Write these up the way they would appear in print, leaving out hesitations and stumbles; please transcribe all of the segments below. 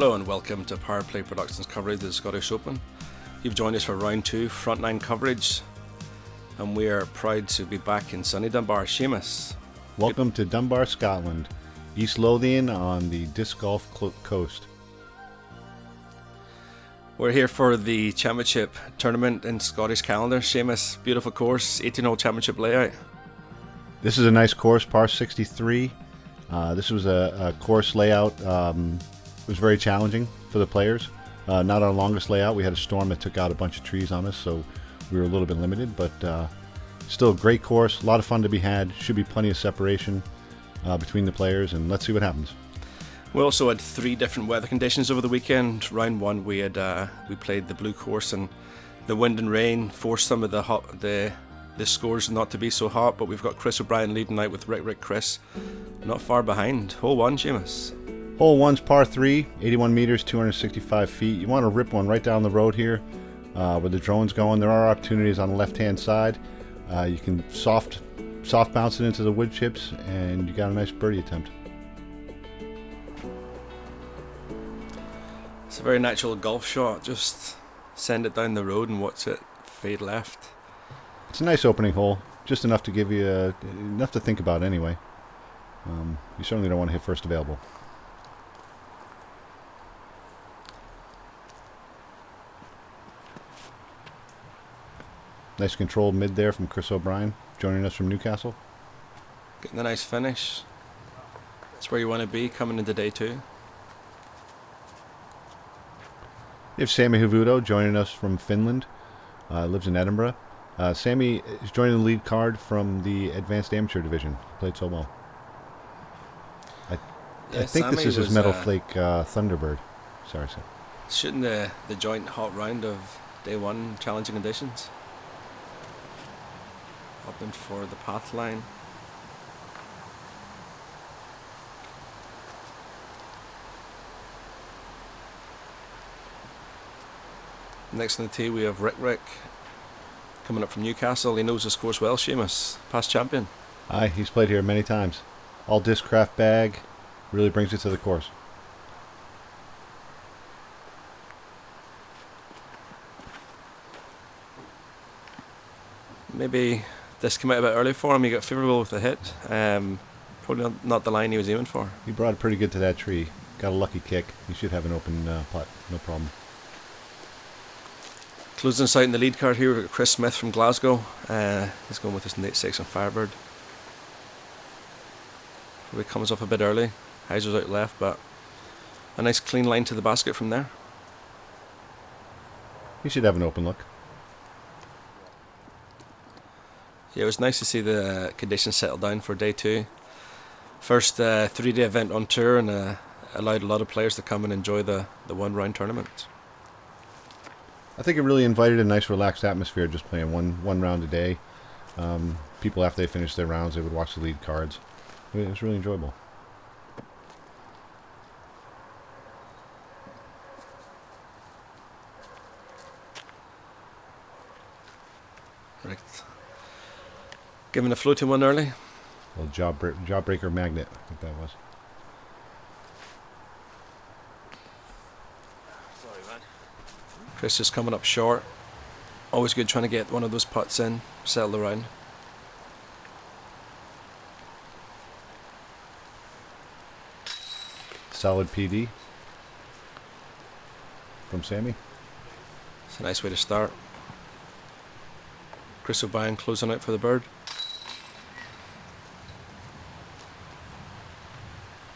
Hello and welcome to Power Play Productions coverage of the Scottish Open. You've joined us for round 2 front 9 coverage, and we are proud to be back in sunny Dunbar. Seamus. Welcome to Dunbar, Scotland, East Lothian on the disc golf coast. We're here for the championship tournament in Scottish calendar. Seamus, beautiful course, 18-hole championship layout. This is a nice course, par 63. This was a course layout. It was very challenging for the players. Not our longest layout. We had a storm that took out a bunch of trees on us, so we were a little bit limited, but still a great course. A lot of fun to be had. Should be plenty of separation between the players, and let's see what happens. We also had 3 different weather conditions over the weekend. Round 1 we played the blue course, and the wind and rain forced some of the scores not to be so hot, but we've got Chris O'Brien leading out with Rick Chris not far behind. Hole 1, Seamus. Hole 1's par 3, 81 meters, 265 feet. You want to rip one right down the road here where the drone's going. There are opportunities on the left-hand side. You can soft bounce it into the wood chips, and you got a nice birdie attempt. It's a very natural golf shot. Just send it down the road and watch it fade left. It's a nice opening hole, just enough to give you enough to think about anyway. You certainly don't want to hit first available. Nice controlled mid there from Chris O'Brien, joining us from Newcastle. Getting a nice finish. That's where you want to be coming into day 2. You have Sami Havuluoto joining us from Finland. Lives in Edinburgh. Sami is joining the lead card from the Advanced Amateur Division. Played so well. I think Sami this is his Metal Flake Thunderbird. Sorry, sir. Shooting the joint hot round of day 1 challenging conditions. Up and for the path line. Next on the tee we have Rick coming up from Newcastle. He knows this course well. Seamus, past champion. Aye, he's played here many times. All discraft bag, really brings it to the course. Maybe this came out a bit early for him. He got favourable with the hit. Probably not the line he was aiming for. He brought it pretty good to that tree. Got a lucky kick. He should have an open putt. No problem. Closing us out in the lead card here, we've got Chris Smith from Glasgow. He's going with his Nate 6 on Firebird. Probably comes off a bit early. Hyzer's out left, but a nice clean line to the basket from there. He should have an open look. Yeah, it was nice to see the conditions settle down for day 2. First 3-day event on tour, and allowed a lot of players to come and enjoy the one-round tournament. I think it really invited a nice relaxed atmosphere, just playing one round a day. People, after they finished their rounds, they would watch the lead cards. It was really enjoyable. Right. Giving a floating one early. Well, jawbreaker magnet, I think that was. Sorry, man. Chris is coming up short. Always good trying to get one of those putts in, settle around. Solid PD from Sami. It's a nice way to start. Chris O'Brien closing out for the bird.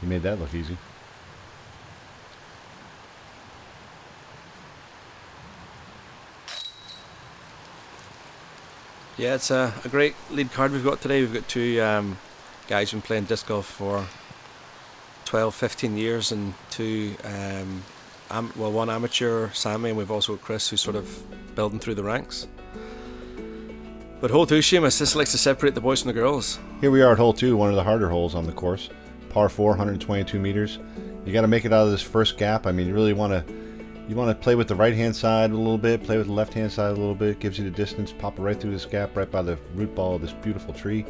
He made that look easy. Yeah, it's a great lead card we've got today. We've got 2 guys who've been playing disc golf for 12-15 years, and 2 one amateur, Sami, and we've also got Chris, who's sort of building through the ranks. But hole 2, Seamus, this likes to separate the boys from the girls. Here we are at hole 2, one of the harder holes on the course. Par 4, 122 meters. You got to make it out of this first gap. I mean, you really want to play with the right-hand side a little bit, play with the left-hand side a little bit. Gives you the distance. Pop it right through this gap, right by the root ball of this beautiful tree.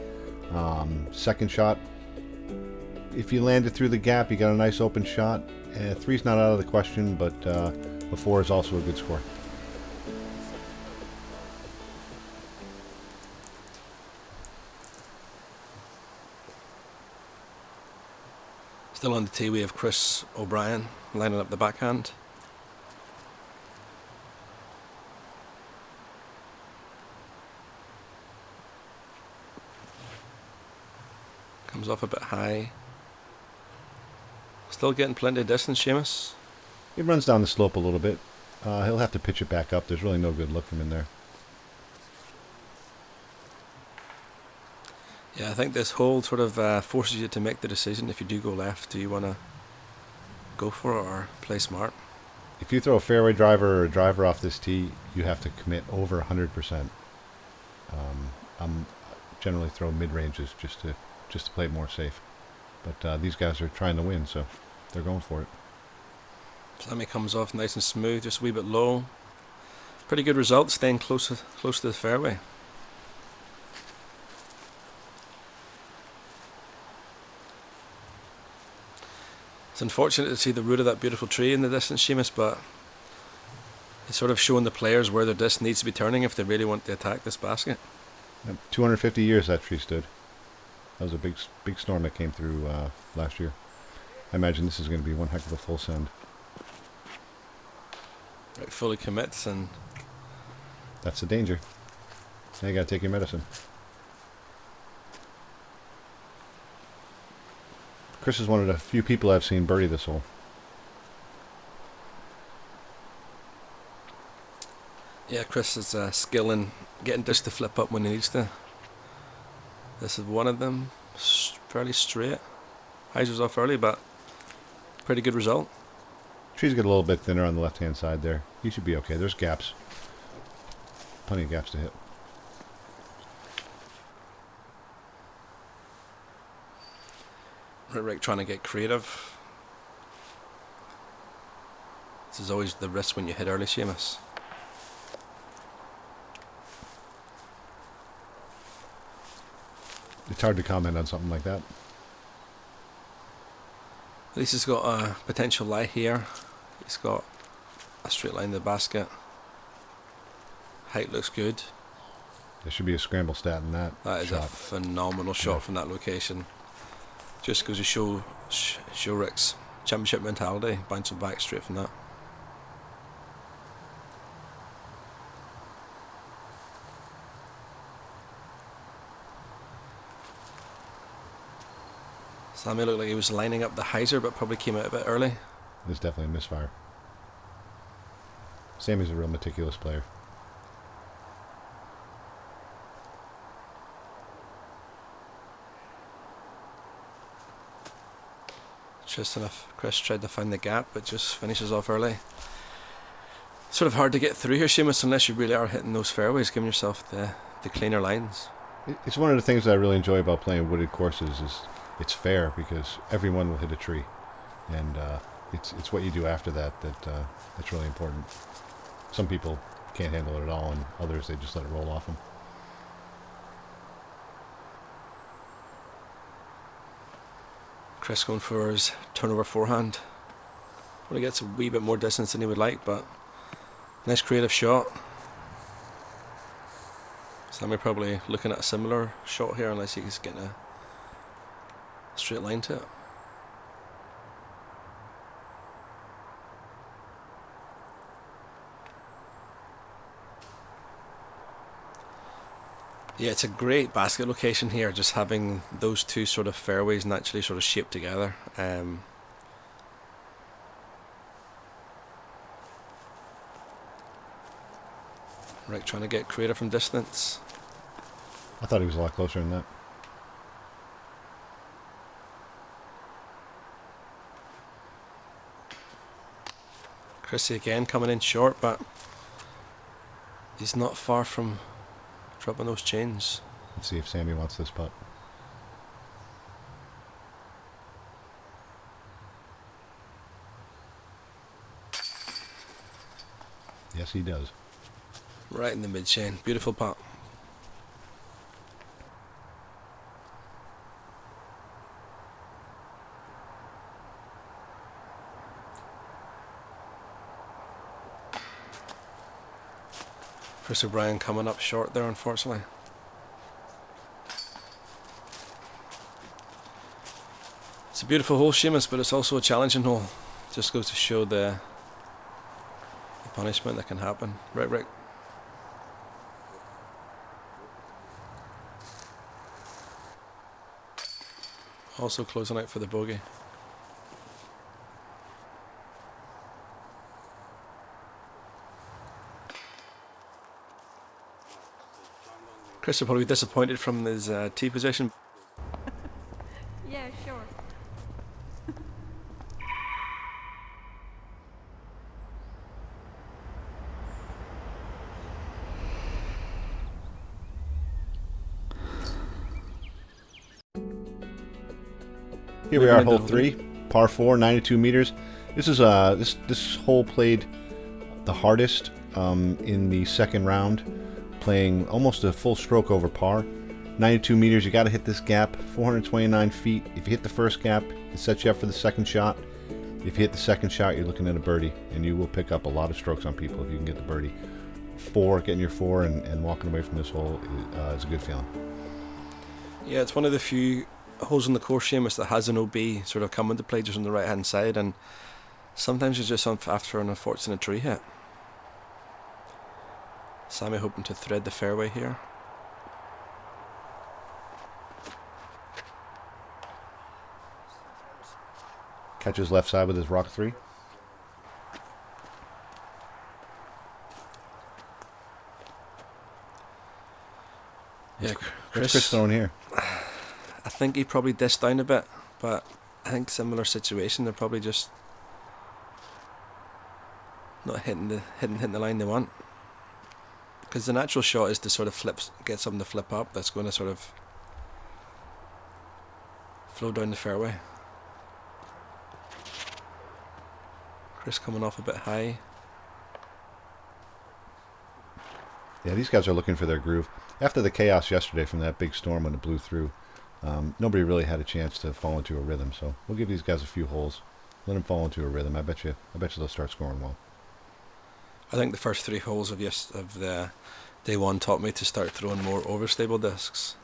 Second shot, if you land it through the gap, you got a nice open shot. 3's not out of the question, but a 4 is also a good score. Still on the tee, we have Chris O'Brien lining up the backhand. Comes off a bit high. Still getting plenty of distance, Seamus. He runs down the slope a little bit. He'll have to pitch it back up. There's really no good look from in there. Yeah, I think this hole sort of forces you to make the decision. If you do go left, do you want to go for it or play smart? If you throw a fairway driver or a driver off this tee, you have to commit over 100%. I'm generally throw mid-ranges just to play it more safe. But these guys are trying to win, so they're going for it. Sami comes off nice and smooth, just a wee bit low. Pretty good result, staying close to the fairway. It's unfortunate to see the root of that beautiful tree in the distance, Seamus, but it's sort of showing the players where their disc needs to be turning if they really want to attack this basket. 250 years that tree stood. That was a big storm that came through last year. I imagine this is going to be one heck of a full send. Right, fully commits, and that's the danger. Now you got to take your medicine. Chris is one of the few people I've seen birdie this hole. Yeah, Chris has skill in getting this to flip up when he needs to. This is one of them, fairly straight. Hyzer's off early, but pretty good result. Trees get a little bit thinner on the left-hand side there. You should be okay. There's gaps. Plenty of gaps to hit. Rick trying to get creative. This is always the risk when you hit early, Seamus. It's hard to comment on something like that. At least he's got a potential lie here. He's got a straight line to the basket. Height looks good. There should be a scramble stat in that. That is shot. a phenomenal shot from that location. Just goes to show Rick's championship mentality, bouncing back straight from that. Sami looked like he was lining up the hyzer, but probably came out a bit early. There's definitely a misfire. Sami's a real meticulous player. Just enough. Chris tried to find the gap, but just finishes off early. Sort of hard to get through here, Seamus, unless you really are hitting those fairways, giving yourself the cleaner lines. It's one of the things that I really enjoy about playing wooded courses is it's fair because everyone will hit a tree, and it's what you do after that's really important. Some people can't handle it at all, and others they just let it roll off them. Chris going for his turnover forehand. Probably gets a wee bit more distance than he would like, but nice creative shot. Sami probably looking at a similar shot here, unless he's getting a straight line to it. Yeah, it's a great basket location here, just having those two sort of fairways naturally sort of shaped together. Rick trying to get creative from distance. I thought he was a lot closer than that. Chrissy again coming in short, but he's not far from dropping those chains. Let's see if Sami wants this putt. Yes, he does. Right in the mid chain. Beautiful putt. Chris O'Brien coming up short there, unfortunately. It's a beautiful hole, Seamus, but it's also a challenging hole. Just goes to show the punishment that can happen. Right, Rick? Also closing out for the bogey. Chris will probably be disappointed from his tee position. Yeah, sure. Here we are, hole 3, par 4, 92 meters. This is this hole played the hardest in the second round, playing almost a full stroke over par. 92 meters, you got to hit this gap, 429 feet. If you hit the first gap, it sets you up for the second shot. If you hit the second shot, you're looking at a birdie, and you will pick up a lot of strokes on people if you can get the birdie. Getting your 4 and walking away from this hole is a good feeling. Yeah, it's one of the few holes in the course, Seamus, that has an OB sort of come into play just on the right hand side, and sometimes it's just after an unfortunate tree hit. Sami hoping to thread the fairway here. Catches left side with his rock 3. Yeah, Chris throwing here. I think he probably dished down a bit, but I think similar situation. They're probably just not hitting the line they want. Because the natural shot is to sort of get something to flip up that's going to sort of flow down the fairway. Chris coming off a bit high. Yeah, these guys are looking for their groove. After the chaos yesterday from that big storm when it blew through, nobody really had a chance to fall into a rhythm. So we'll give these guys a few holes, let them fall into a rhythm. I bet you they'll start scoring well. I think the first 3 holes of the day 1 taught me to start throwing more overstable discs.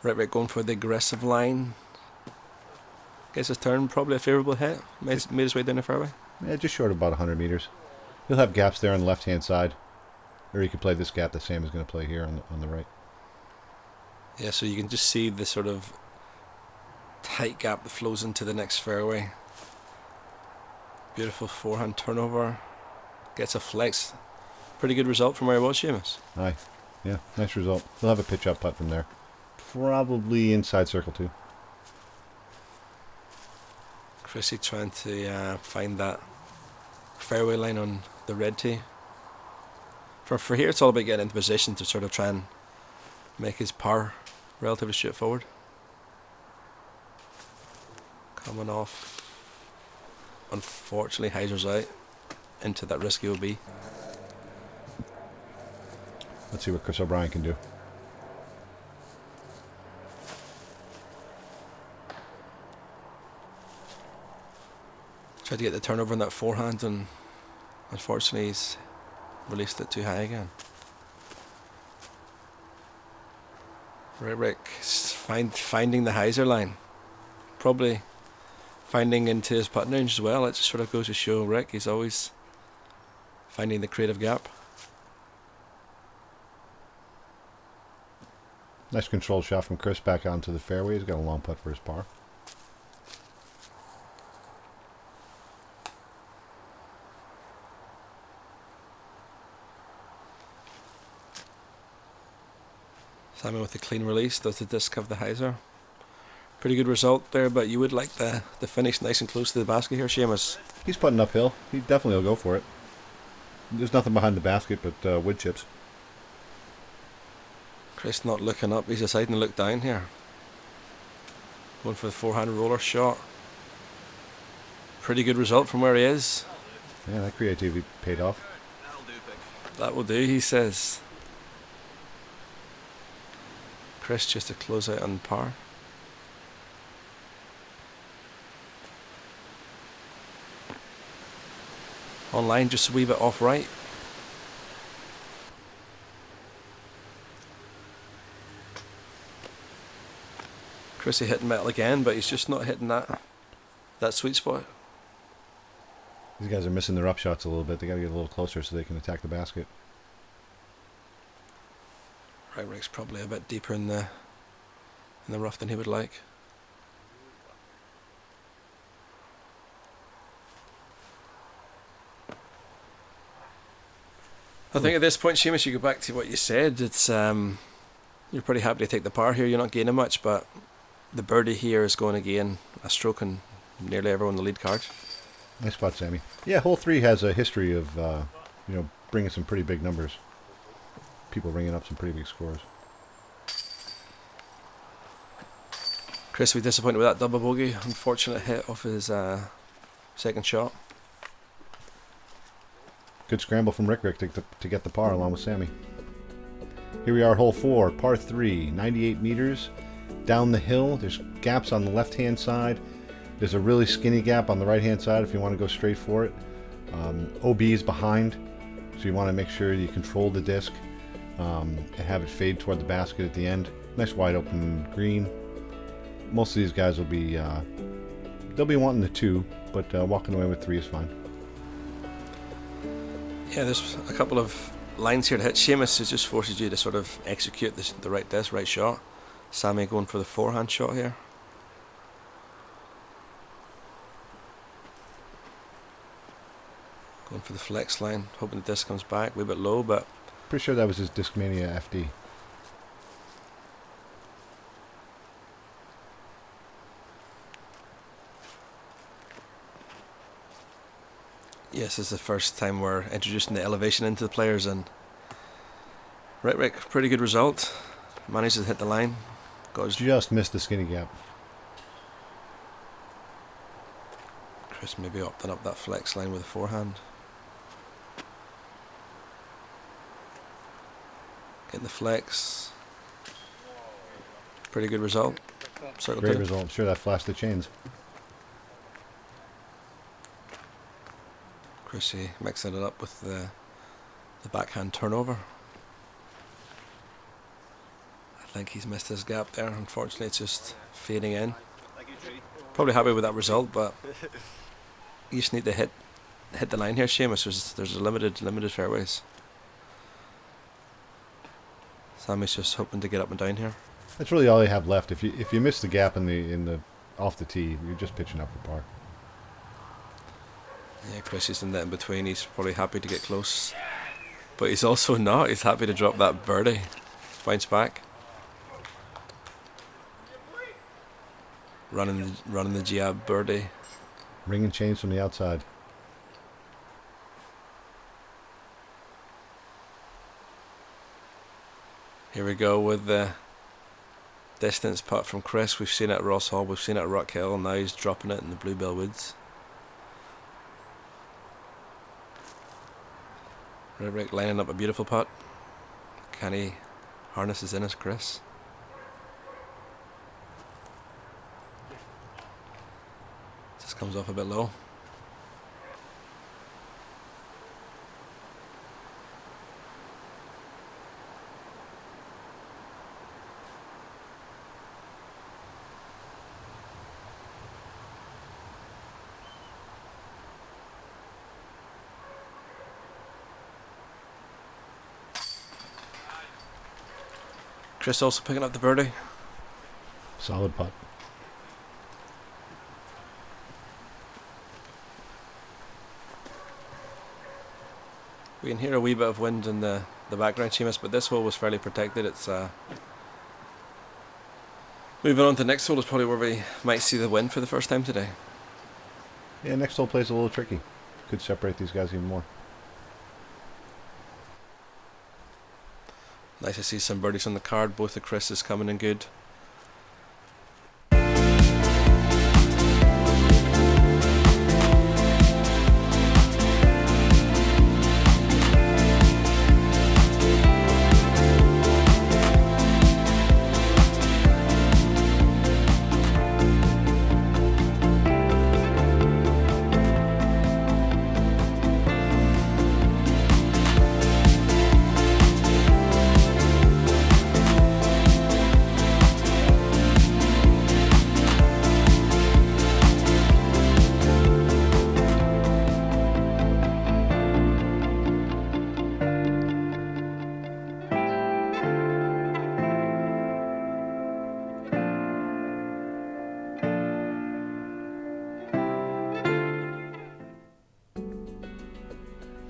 Right, going for the aggressive line. Gets his turn, probably a favourable hit. Made his way down the fairway. Yeah, just short of about 100 meters. He'll have gaps there on the left-hand side. Or he could play this gap that Sam is going to play here on the right. Yeah, so you can just see the sort of tight gap that flows into the next fairway. Beautiful forehand turnover. Gets a flex. Pretty good result from where he was, Seamus. Aye. Yeah, nice result. He'll have a pitch-up putt from there. Probably inside circle 2. Chrissy trying to find that fairway line on the red tee. For here, it's all about getting into position to sort of try and make his par relatively straightforward. Coming off, unfortunately, hyzers out into that risky OB. Let's see what Chris O'Brien can do. Tried to get the turnover in that forehand, and unfortunately he's released it too high again. Right, Rick, finding the hyzer line. Probably finding into his putting range as well. It just sort of goes to show Rick, he's always finding the creative gap. Nice controlled shot from Chris back onto the fairway. He's got a long putt for his par. Sami with a clean release, does the disc of the hyzer. Pretty good result there, but you would like the finish nice and close to the basket here, Seamus. He's putting uphill. He definitely will go for it. There's nothing behind the basket but wood chips. Chris not looking up, he's deciding to look down here. Going for the forehand roller shot. Pretty good result from where he is. Yeah, that creativity paid off. That will do, he says. Chris just to close out on par. Online just a wee bit off right. Chrissy hitting metal again, but he's just not hitting that sweet spot. These guys are missing their up shots a little bit. They got to get a little closer so they can attack the basket. Right Rick's probably a bit deeper in the rough than he would like. I think at this point, Seamus, you go back to what you said. It's you're pretty happy to take the par here. You're not gaining much, but the birdie here is going to gain a stroke on nearly everyone on the lead card. Nice spot, Sammy. Yeah, hole 3 has a history of bringing some pretty big numbers. People bringing up some pretty big scores. Chris was disappointed with that double bogey. Unfortunate hit off his second shot. Good scramble from Rick to get the par along with Sammy. Here we are, hole 4, par 3, 98 meters. Down the hill, there's gaps on the left-hand side. There's a really skinny gap on the right-hand side if you want to go straight for it. OB is behind, so you want to make sure you control the disc and have it fade toward the basket at the end. Nice wide open green. Most of these guys will be they'll be wanting the 2, but walking away with 3 is fine. Yeah, there's a couple of lines here to hit. Seamus, it just forces you to sort of execute the right disc, right shot. Sami going for the forehand shot here. Going for the flex line, hoping the disc comes back a wee bit low, but Pretty sure that was his Discmania FD. yes, this is the first time we're introducing the elevation into the players, and Rick, pretty good result. Managed to hit the line. Just missed the skinny gap. Chris maybe opting up that flex line with a forehand. Getting the flex. Pretty good result. Circle Great two. result. I'm sure that flashed the chains. Chrissy mixing it up with the backhand turnover. I think he's missed his gap there. Unfortunately, it's just fading in. Probably happy with that result, but you just need to hit the line here, Seamus. There's a limited fairways. Sammy's just hoping to get up and down here. That's really all you have left. If you miss the gap in the off the tee, you're just pitching up for par. Yeah, Chris is in that in between. He's probably happy to get close, but he's also not. He's happy to drop that birdie, bounce back, running the jab birdie. Ring and chains from the outside. Here we go with the distance putt from Chris. We've seen it at Ross Hall, we've seen it at Rock Hill, and now he's dropping it in the Bluebell Woods. Rick lining up a beautiful putt. Can he harness his in as Chris? Just comes off a bit low. Chris also picking up the birdie. Solid putt. We can hear a wee bit of wind in the background, Seamus, but this hole was fairly protected. It's moving on to the next hole is probably where we might see the wind for the first time today. Yeah, next hole plays a little tricky. Could separate these guys even more. Nice to see some birdies on the card. Both the Chris's coming in good.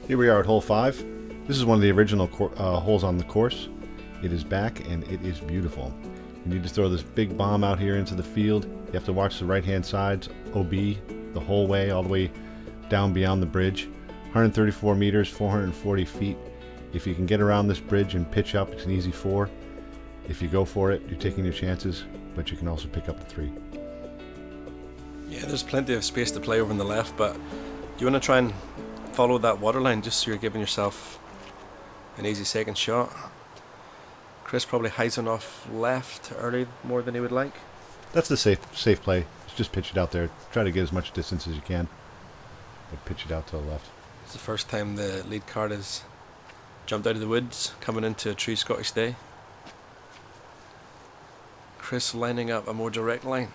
Here we are at hole 5. This is one of the original holes on the course. It is back and it is beautiful. You need to throw this big bomb out here into the field. You have to watch the right-hand sides, OB, the whole way, all the way down beyond the bridge. 134 meters, 440 feet. If you can get around this bridge and pitch up, it's an easy 4. If you go for it, you're taking your chances, but you can also pick up the 3. Yeah, there's plenty of space to play over on the left, but you want to try and follow that waterline just so you're giving yourself an easy second shot. Chris probably hides on off left early more than he would like. That's the safe play. Just pitch it out there. Try to get as much distance as you can, but pitch it out to the left. It's the first time the lead card has jumped out of the woods, coming into a true Scottish day. Chris lining up a more direct line.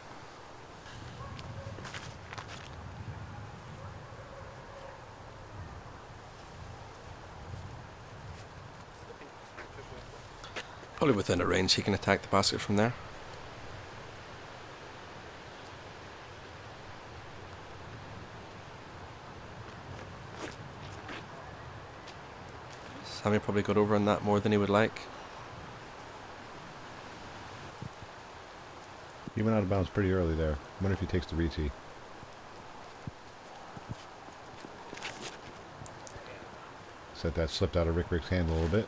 Probably within a range, he can attack the basket from there. Sami probably got over on that more than he would like. He went out of bounds pretty early there. I wonder if he takes the re-tee. Said that slipped out of Rick's hand a little bit.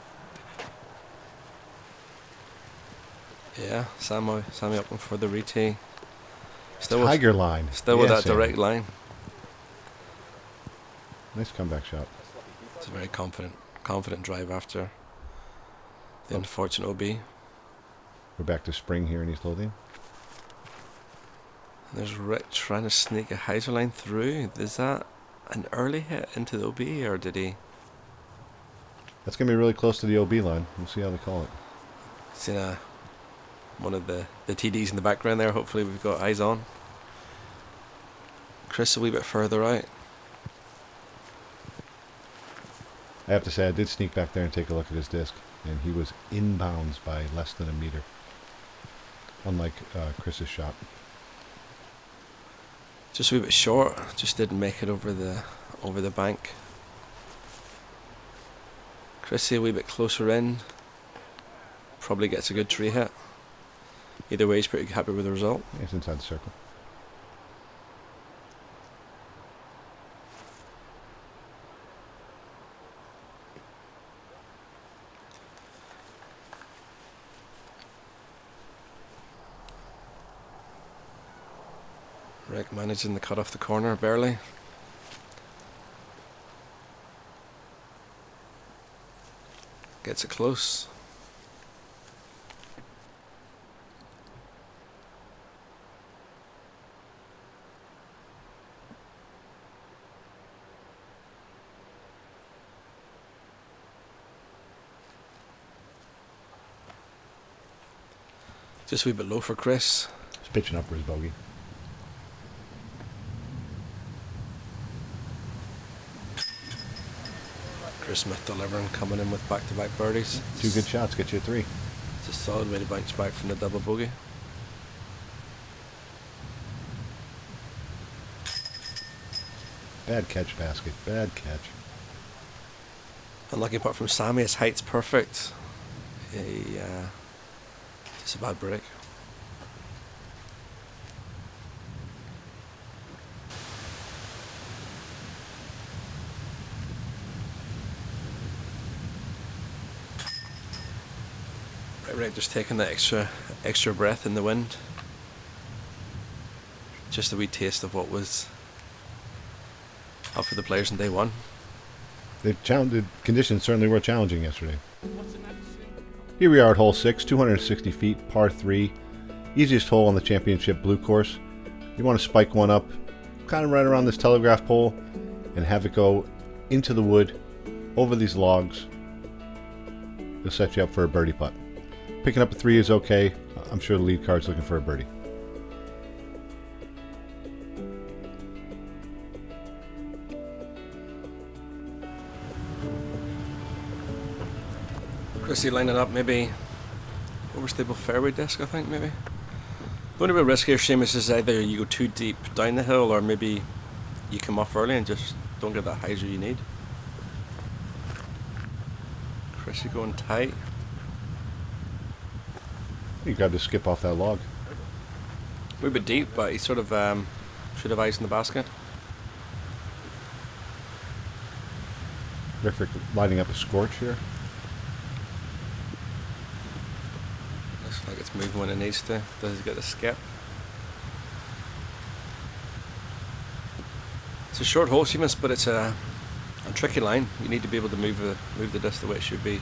Yeah, Sami up for the re-tee. Tiger line. Still with that direct line. Nice comeback shot. It's a very confident drive after the unfortunate OB. We're back to spring here in East Lothian. And there's Rick trying to sneak a hyzer line through. Is that an early hit into the OB, or did he? That's going to be really close to the OB line. We'll see how they call it. Seen one of the TDs in the background there. Hopefully we've got eyes on. Chris a wee bit further out. I have to say, I did sneak back there and take a look at his disc, and he was inbounds by less than a meter. Unlike Chris's shot. Just a wee bit short. Just didn't make it over the bank. Chrissy a wee bit closer in. Probably gets a good tree hit. Either way, he's pretty happy with the result. Yeah, it's inside the circle. Rick managing the cut off the corner, barely. Gets it close. Just a wee bit low for Chris. He's pitching up for his bogey. Chris Smith delivering, coming in with back-to-back birdies. 2 good shots, get you a 3. It's a solid way to bounce back from the double bogey. Bad catch, basket. Bad catch. Unlucky putt from Sami. His height's perfect. Just a bad break. Right, just taking that extra breath in the wind. Just a wee taste of what was up for the players in day one. The conditions certainly were challenging yesterday. Here we are at hole 6, 260 feet, par 3. Easiest hole on the championship blue course. You want to spike one up kind of right around this telegraph pole and have it go into the wood, over these logs. It'll set you up for a birdie putt. Picking up a 3 is okay. I'm sure the lead card's looking for a birdie. Chrissy lining up, maybe overstable fairway disc, I think, maybe. The only real risk here, Seamus, is either you go too deep down the hill or maybe you come off early and just don't get that hyzer you need. Chris, you're going tight. You got to skip off that log. A wee bit deep, but he sort of should have eyes in the basket. Rick lining up a scorch here. Looks like it's moving when it needs to. Does he get the skip? It's a short hole, Seamus, but it's a tricky line. You need to be able to move the disc the way it should be.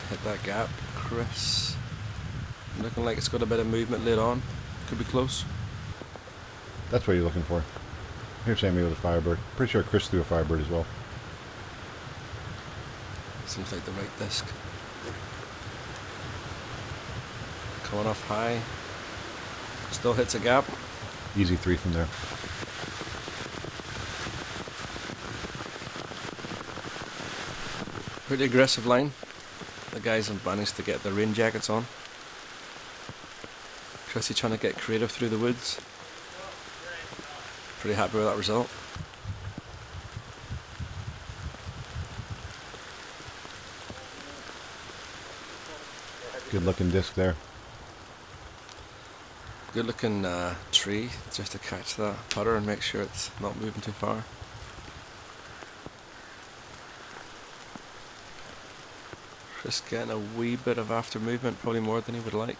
Hit that gap, Chris. Looking like it's got a bit of movement later on. Could be close. That's what you're looking for. Here's Sami with a Firebird. Pretty sure Chris threw a Firebird as well. Seems like the right disc. Coming off high. Still hits a gap. Easy 3 from there. Pretty aggressive line. The guys have managed to get their rain jackets on. Chrissy trying to get creative through the woods. Pretty happy with that result. Good looking disc there. Good looking tree just to catch that putter and make sure it's not moving too far. Just getting a wee bit of after movement, probably more than he would like.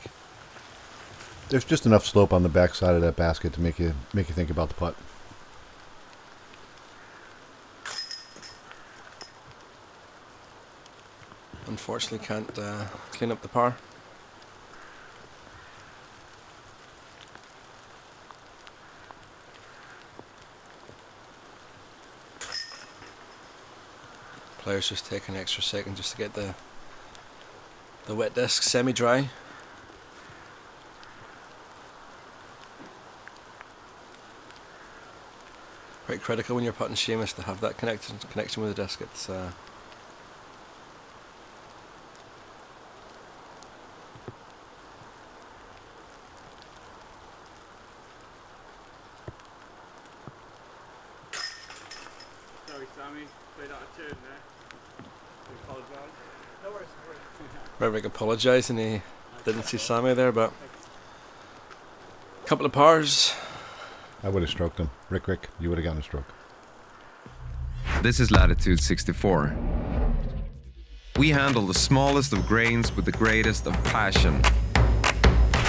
There's just enough slope on the back side of that basket to make you think about the putt. Unfortunately can't clean up the par. Players just take an extra second just to get the wet disc semi-dry. Quite critical when you're putting, Seamus, to have that connection with the disc. It's Sorry, Sami. Played out of turn there. We apologise. No worries, no worries. Rick apologised and he didn't see Sami there, but a couple of pars. I would have stroked him. Rick, you would have gotten a stroke. This is Latitude 64. We handle the smallest of grains with the greatest of passion.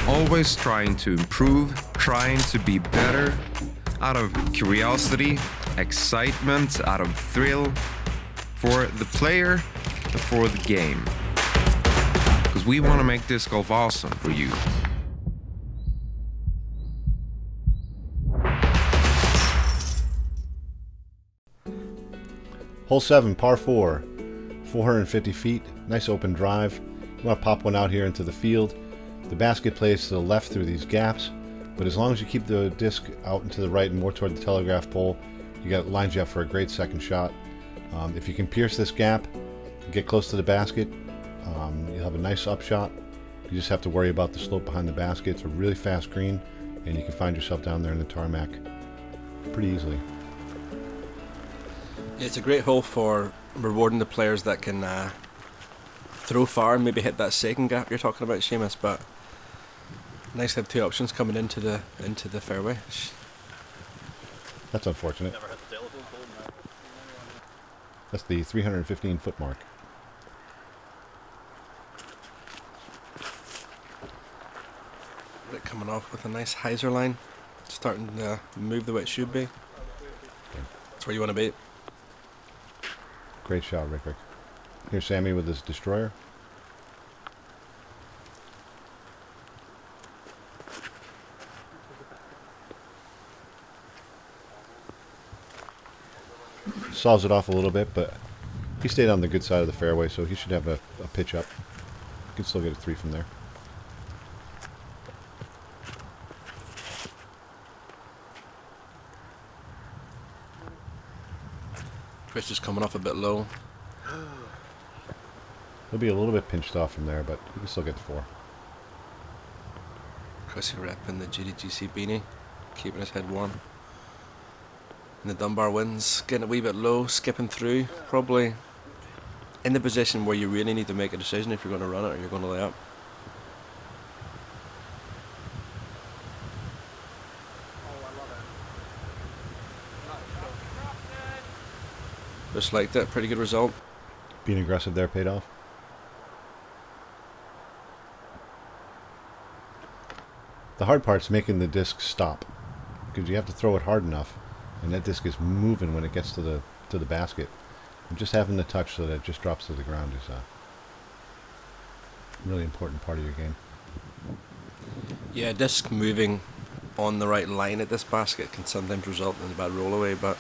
Always trying to improve, trying to be better, out of curiosity, excitement, out of thrill, for the player and for the game. Because we want to make disc golf awesome for you. Hole 7, par 4, 450 feet, nice open drive. You want to pop one out here into the field. The basket plays to the left through these gaps, but as long as you keep the disc out and to the right and more toward the telegraph pole, lines you up for a great second shot. If you can pierce this gap, get close to the basket, you'll have a nice upshot. You just have to worry about the slope behind the basket. It's a really fast green, and you can find yourself down there in the tarmac pretty easily. It's a great hole for rewarding the players that can throw far and maybe hit that second gap you're talking about, Seamus. But nice to have two options coming into the fairway. That's unfortunate. That's the 315 foot mark. Rick coming off with a nice hyzer line, starting to move the way it should be. That's where you want to be. Great shot, Rick. Here's Sami with his destroyer. Saws it off a little bit, but he stayed on the good side of the fairway, so he should have a pitch up. He can still get a 3 from there. Chris is coming off a bit low. He'll be a little bit pinched off from there, but he can still get the 4. Chris repping the GDGC beanie, keeping his head warm. And the Dunbar winds, getting a wee bit low, skipping through. Probably in the position where you really need to make a decision if you're going to run it or you're going to lay up. Oh, I love it. Just like that, pretty good result. Being aggressive there paid off. The hard part's making the disc stop, because you have to throw it hard enough, and that disc is moving when it gets to the basket. And just having the touch so that it just drops to the ground is a really important part of your game. Yeah, disc moving on the right line at this basket can sometimes result in a bad roll away, but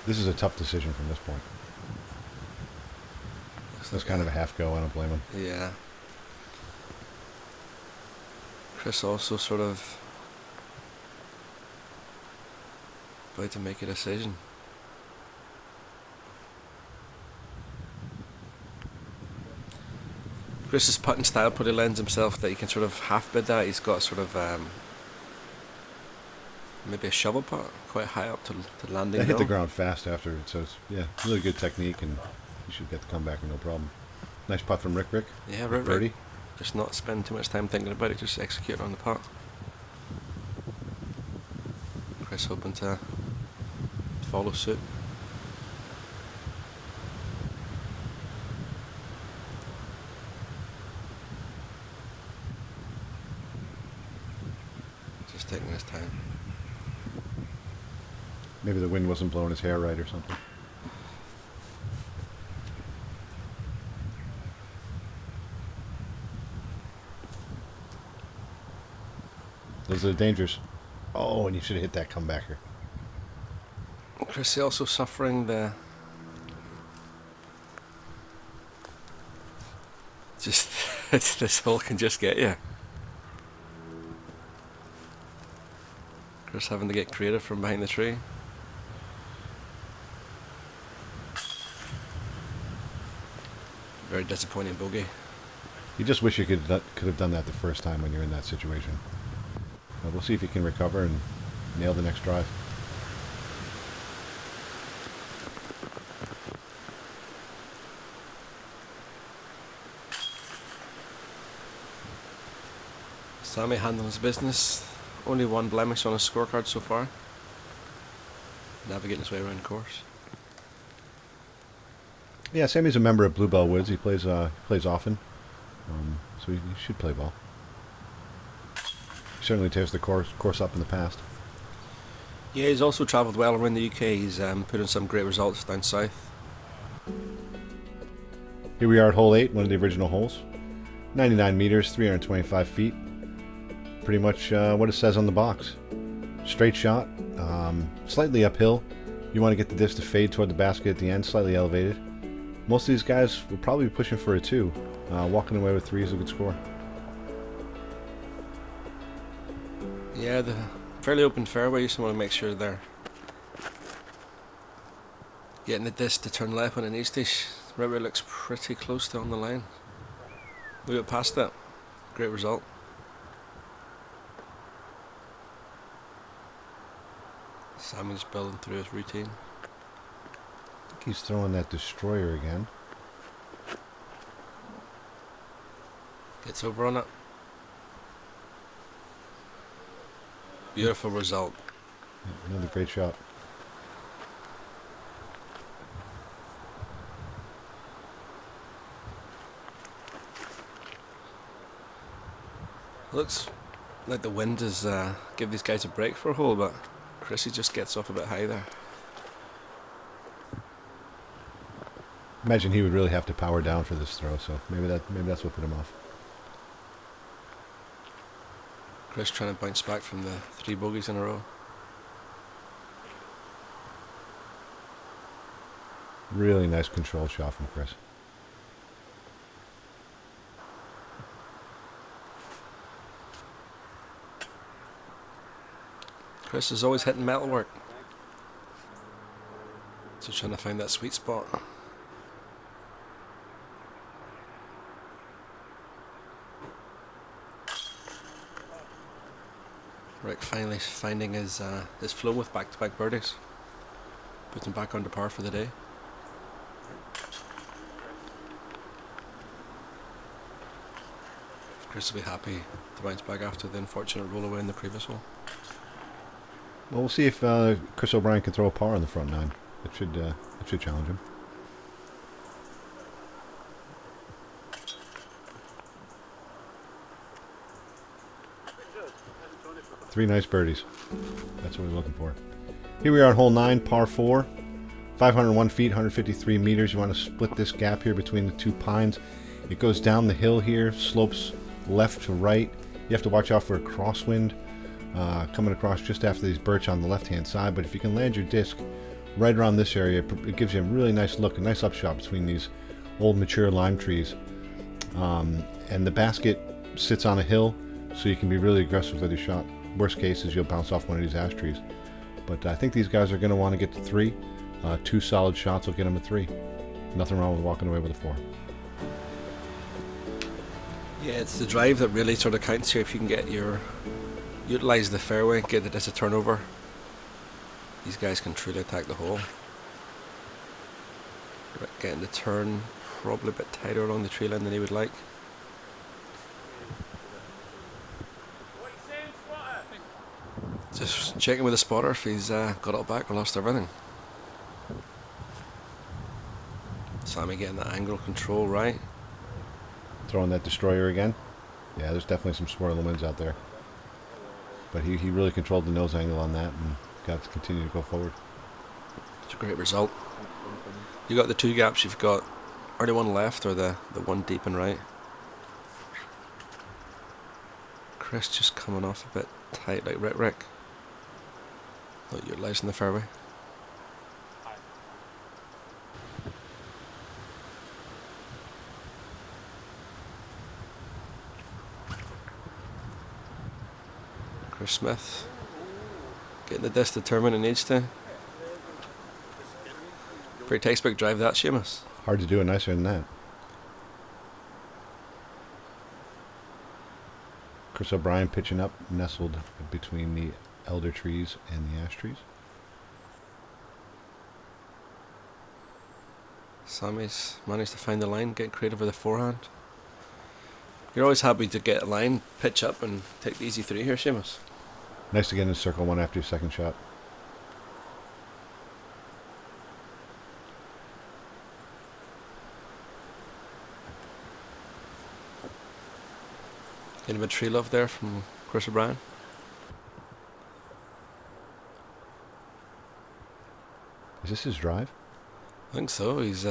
This is a tough decision from this point. That's kind of a half go, I don't blame him. yeah. Chris also sort of about to make a decision. Chris's putting style probably lends himself that he can sort of half bid that. He's got sort of maybe a shovel putt quite high up to landing. They hit the though. ground fast after it, so it's, yeah, really good technique, and you should get the comeback with no problem. Nice putt from Rick. Yeah, right. Birdie. Just not spend too much time thinking about it, just execute on the putt. Chris hoping to follow suit. Just taking his time. Maybe the wind wasn't blowing his hair right or something. Those are the dangers. Oh, and you should have hit that comebacker. Chris also suffering the just this hole can just get you. Chris having to get creative from behind the tree. Very disappointing bogey. You just wish you could have done that the first time when you're in that situation. We'll see if he can recover and nail the next drive. Sami handling his business. Only one blemish on his scorecard so far. Navigating his way around the course. Yeah, Sammy's a member of Bluebell Woods. He plays often, so he should play ball. Certainly tears the course up in the past. Yeah, he's also travelled well around the UK. He's put in some great results down south. Here we are at hole 8, one of the original holes. 99 meters, 325 feet. Pretty much what it says on the box. Straight shot, slightly uphill. You want to get the disc to fade toward the basket at the end, slightly elevated. Most of these guys will probably be pushing for a 2. Walking away with 3 is a good score. Yeah, the fairly open fairway. You just want to make sure they're getting the disc to turn left when it needs to. River looks pretty close to on the line. We got past that. Great result. Sammy's building through his routine. I think he's throwing that destroyer again. Gets over on it. Beautiful result. Another great shot. Looks like the wind has give these guys a break for a hole, but Chrissy just gets off a bit high there. Imagine he would really have to power down for this throw, so maybe that's what put him off. Chris trying to bounce back from the 3 bogeys in a row. Really nice control shot from Chris. Chris is always hitting metalwork. So trying to find that sweet spot. Rick finally finding his flow with back-to-back birdies. Puts him back under par for the day. Chris will be happy to bounce back after the unfortunate roll away in the previous hole. Well, we'll see if Chris O'Brien can throw a par on the front nine. It should challenge him. Three nice birdies. That's what we're looking for. Here we are on hole 9, par 4. 501 feet, 153 meters. You want to split this gap here between the two pines. It goes down the hill here, slopes left to right. You have to watch out for a crosswind coming across just after these birch on the left-hand side. But if you can land your disc right around this area, it gives you a really nice look, a nice upshot between these old mature lime trees. And the basket sits on a hill, so you can be really aggressive with your shot. Worst case is you'll bounce off one of these ash trees. But I think these guys are going to want to get to 3. 2 solid shots will get them a 3. Nothing wrong with walking away with a 4. Yeah, it's the drive that really sort of counts here. If you can utilise the fairway, get the disc a turnover, these guys can truly attack the hole. Getting the turn probably a bit tighter along the tree line than he would like. Just checking with the spotter if he's got it back or lost everything. Sami getting that angle control right. Throwing that destroyer again. Yeah, there's definitely some swirling winds out there. But he really controlled the nose angle on that and got to continue to go forward. It's a great result. You got the 2 gaps, you've got only one left or the one deep and right. Chris just coming off a bit tight like Rick. Not utilising the fairway. Chris Smith getting the disc determined it needs to. Pretty textbook drive that, Seamus. Hard to do it nicer than that. Chris O'Brien pitching up, nestled between the elder trees and the ash trees. Sami's managed to find the line, get creative with the forehand. You're always happy to get a line, pitch up and take the easy 3 here, Seamus. Nice to get in the circle 1 after your second shot. Getting a bit of tree love there from Chris O'Brien. Is this his drive? I think so. He's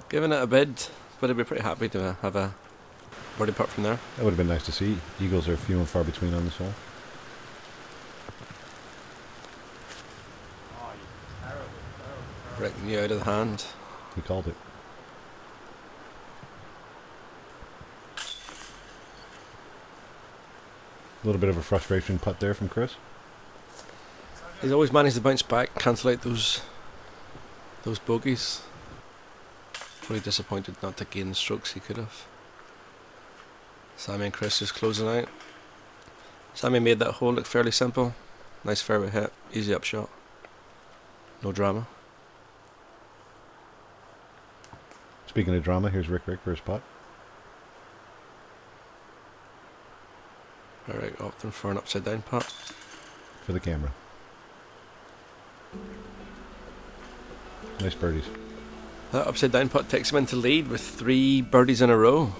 giving it a bid, but he'd be pretty happy to have a birdie putt from there. That would have been nice to see. Eagles are few and far between on this hole. Rick knew out of the hand. He called it. A little bit of a frustration putt there from Chris. He's always managed to bounce back, cancel out those bogeys. Pretty disappointed not to gain the strokes he could have. Sami and Chris just closing out. Sami made that hole look fairly simple. Nice fairway hit, easy upshot. No drama. Speaking of drama, here's Rick for his putt. Alright, opting for an upside down putt. For the camera. Nice birdies. That upside down putt takes him into lead with 3 birdies in a row.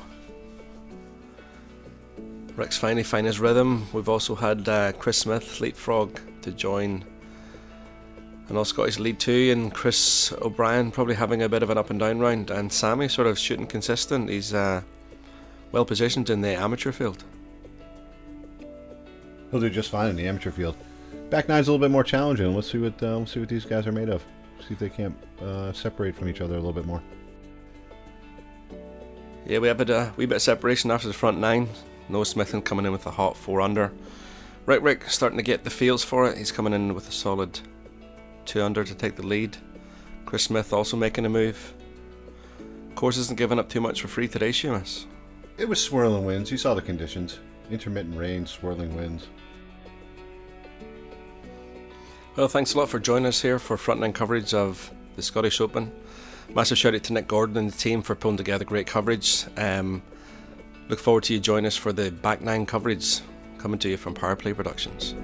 Rick's finally found his rhythm. We've also had Chris Smith leapfrog to join an All-Scottish lead 2, and Chris O'Brien probably having a bit of an up and down round, and Sami sort of shooting consistent. He's well positioned in the amateur field. He'll do just fine in the amateur field. Back nine's a little bit more challenging. Let's see what these guys are made of. See if they can't separate from each other a little bit more. Yeah, we have a wee bit of separation after the front 9. Noah Smithson coming in with a hot 4 under. Rick starting to get the feels for it. He's coming in with a solid 2 under to take the lead. Chris Smith also making a move. Course isn't giving up too much for free today, Seamus. It was swirling winds. You saw the conditions. Intermittent rain, swirling winds. Well, thanks a lot for joining us here for front 9 coverage of the Scottish Open. massive shout out to Nick Gordon and the team for pulling together great coverage. Look forward to you joining us for the back nine coverage coming to you from Power Play Productions.